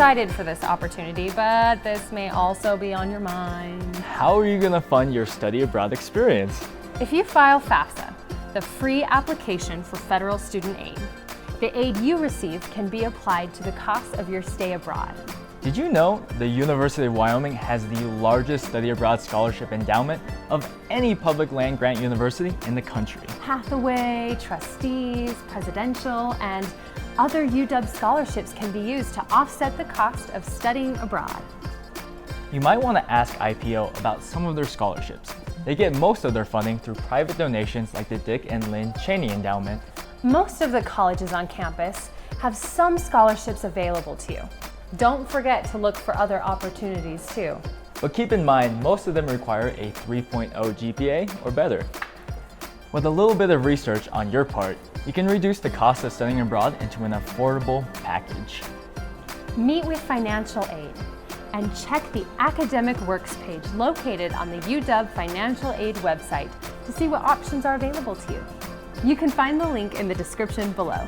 excited for this opportunity, but this may also be on your mind. How are you going to fund your study abroad experience? If you file FAFSA, the free application for federal student aid, the aid you receive can be applied to the cost of your stay abroad. Did you know the University of Wyoming has the largest study abroad scholarship endowment of any public land-grant university in the country? Hathaway, trustees, presidential, and other UW scholarships can be used to offset the cost of studying abroad. You might want to ask IPO about some of their scholarships. They get most of their funding through private donations like the Dick and Lynn Cheney Endowment. Most of the colleges on campus have some scholarships available to you. Don't forget to look for other opportunities too. But keep in mind, most of them require a 3.0 GPA or better. With a little bit of research on your part, you can reduce the cost of studying abroad into an affordable package. Meet with financial aid and check the Academic Works page located on the UW Financial Aid website to see what options are available to you. You can find the link in the description below.